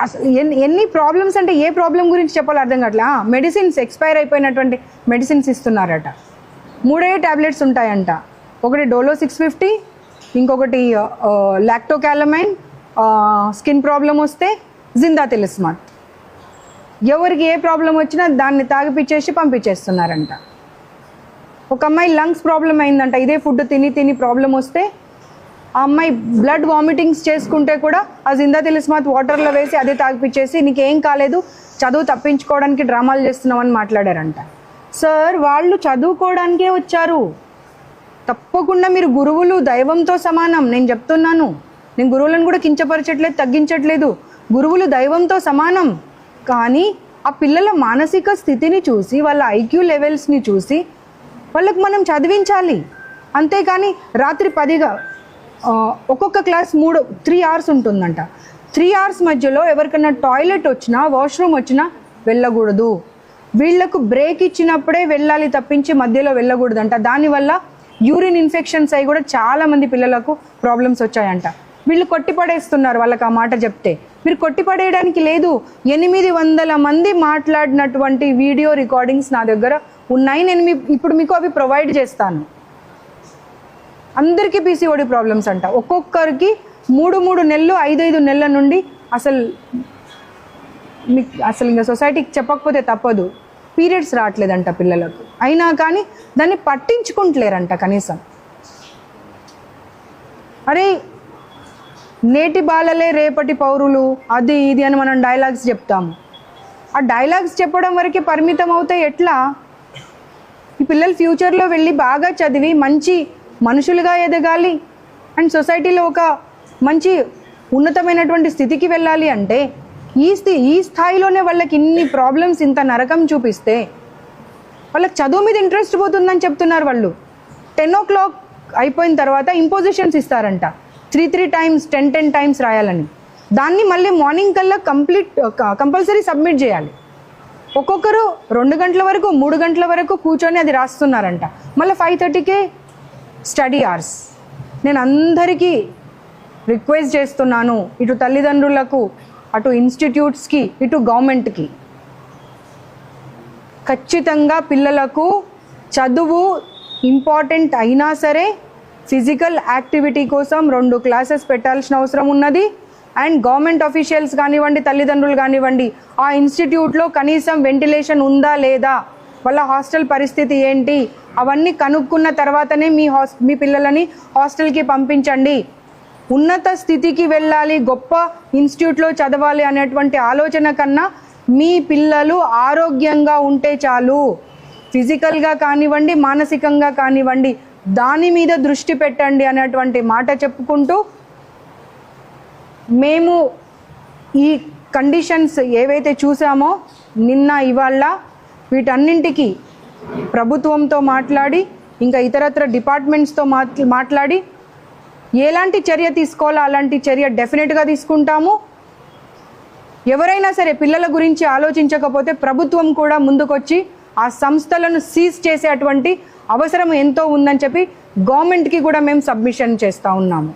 అసలు ఎన్ని ప్రాబ్లమ్స్ అంటే ఏ ప్రాబ్లం గురించి చెప్పాలో అర్థం కావట్లే. మెడిసిన్స్ ఎక్స్పైర్ అయిపోయినటువంటి మెడిసిన్స్ ఇస్తున్నారట. 3 ట్యాబ్లెట్స్ ఉంటాయంట. ఒకటి డోలో 650, ఇంకొకటి లాక్టోకాలమైన్, స్కిన్ ప్రాబ్లం వస్తే జిందా తిలిస్మాత్. ఎవరికి ఏ ప్రాబ్లం వచ్చినా దాన్ని తాగిపిచ్చేసి పంపించేస్తున్నారంట. ఒక అమ్మాయి లంగ్స్ ప్రాబ్లం అయిందంట. ఇదే ఫుడ్ తిని ప్రాబ్లం వస్తే ఆ అమ్మాయి బ్లడ్ వామిటింగ్స్ చేసుకుంటే కూడా ఆ జిందా తిలిస్మాత్ వాటర్లో వేసి అదే తాగిపిచ్చేసి నీకేం కాలేదు, చదువు తప్పించుకోవడానికి డ్రామాలు చేస్తున్నామని మాట్లాడారంట. సార్, వాళ్ళు చదువుకోవడానికే వచ్చారు. తప్పకుండా మీరు గురువులు దైవంతో సమానం. నేను చెప్తున్నాను, నేను గురువులను కూడా కించపరచట్లేదు, తగ్గించట్లేదు. గురువులు దైవంతో సమానం. కానీ ఆ పిల్లల మానసిక స్థితిని చూసి, వాళ్ళ ఐక్యూ లెవెల్స్ని చూసి వాళ్ళకి మనం చదివించాలి. అంతేకాని రాత్రి 10గా ఒక్కొక్క క్లాస్ 3 hours ఉంటుందంట. 3 hours మధ్యలో ఎవరికైనా టాయిలెట్ వచ్చినా, వాష్రూమ్ వచ్చినా వెళ్ళకూడదు. వీళ్లకు బ్రేక్ ఇచ్చినప్పుడే వెళ్ళాలి తప్పించి మధ్యలో వెళ్ళకూడదంట. దానివల్ల యూరిన్ ఇన్ఫెక్షన్స్ అయి కూడా చాలామంది పిల్లలకు ప్రాబ్లమ్స్ వచ్చాయంట. వీళ్ళు కొట్టిపడేస్తున్నారు వాళ్ళకి ఆ మాట చెప్తే. మీరు కొట్టిపడేయడానికి లేదు. 800 మంది మాట్లాడినటువంటి వీడియో రికార్డింగ్స్ నా దగ్గర ఉన్నాయి. నేను ఇప్పుడు మీకు అవి ప్రొవైడ్ చేస్తాను. అందరికీ పీసీఓడి ప్రాబ్లమ్స్ అంట. ఒక్కొక్కరికి 3 నెలలు 5 నెలల నుండి అసలు ఇంకా సొసైటీకి చెప్పకపోతే తప్పదు, పీరియడ్స్ రావట్లేదంట పిల్లలకు. అయినా కానీ దాన్ని పట్టించుకుంటలేరంట కనీసం. అరే, నేటి బాలలే రేపటి పౌరులు, అది ఇది అని మనం డైలాగ్స్ చెప్తాము. ఆ డైలాగ్స్ చెప్పడం వరకే పరిమితం అవుతే ఎట్లా? ఈ పిల్లలు ఫ్యూచర్లో వెళ్ళి బాగా చదివి మంచి మనుషులుగా ఎదగాలి అండ్ సొసైటీలో ఒక మంచి ఉన్నతమైనటువంటి స్థితికి వెళ్ళాలి అంటే ఈ స్థాయిలోనే వాళ్ళకి ఇన్ని ప్రాబ్లమ్స్, ఇంత నరకం చూపిస్తే వాళ్ళకి చదువు మీద ఇంట్రెస్ట్ పోతుందని చెప్తున్నారు వాళ్ళు. 10 o'clock అయిపోయిన తర్వాత ఇంపోజిషన్స్ ఇస్తారంట. 3 times 10 times రాయాలని. దాన్ని మళ్ళీ మార్నింగ్ కల్లా కంపల్సరీ సబ్మిట్ చేయాలి. ఒక్కొక్కరు 2 గంటల వరకు 3 గంటల వరకు కూర్చొని అది రాస్తున్నారంట. మళ్ళీ 5:30కే స్టడీ అవర్స్. నేను అందరికీ రిక్వెస్ట్ చేస్తున్నాను, ఇటు తల్లిదండ్రులకు, అటు ఇన్స్టిట్యూట్స్కి, ఇటు గవర్నమెంట్కి, ఖచ్చితంగా పిల్లలకు చదువు ఇంపార్టెంట్ అయినా సరే ఫిజికల్ యాక్టివిటీ కోసం 2 classes పెట్టాల్సిన అవసరం ఉన్నది. అండ్ గవర్నమెంట్ అఫీషియల్స్ కానివ్వండి, తల్లిదండ్రులు కానివ్వండి, ఆ ఇన్స్టిట్యూట్లో కనీసం వెంటిలేషన్ ఉందా లేదా, వాళ్ళ హాస్టల్ పరిస్థితి ఏంటి, అవన్నీ కనుక్కున్న తర్వాతనే మీ పిల్లలని హాస్టల్కి పంపించండి. ఉన్నత స్థితికి వెళ్ళాలి, గొప్ప ఇన్స్టిట్యూట్లో చదవాలి అనేటువంటి ఆలోచన కన్నా మీ పిల్లలు ఆరోగ్యంగా ఉంటే చాలు. ఫిజికల్గా కానివ్వండి, మానసికంగా కానివ్వండి, దాని మీద దృష్టి పెట్టండి అనేటువంటి మాట చెప్పుకుంటూ, మేము ఈ కండిషన్స్ ఏవైతే చూసామో నిన్న ఇవాళ, వీటన్నింటికి ప్రభుత్వంతో మాట్లాడి, ఇంకా ఇతరత్ర డిపార్ట్మెంట్స్తో మాట్లాడి ఎలాంటి చర్య తీసుకోవాలో అలాంటి చర్య డెఫినెట్గా తీసుకుంటాము. ఎవరైనా సరే పిల్లల గురించి ఆలోచించకపోతే ప్రభుత్వం కూడా ముందుకొచ్చి ఆ సంస్థలను సీజ్ చేసేటువంటి అవసరం ఎంతో ఉందని చెప్పి గవర్నమెంట్కి కూడా మేము సబ్మిషన్ చేస్తూ ఉన్నాము.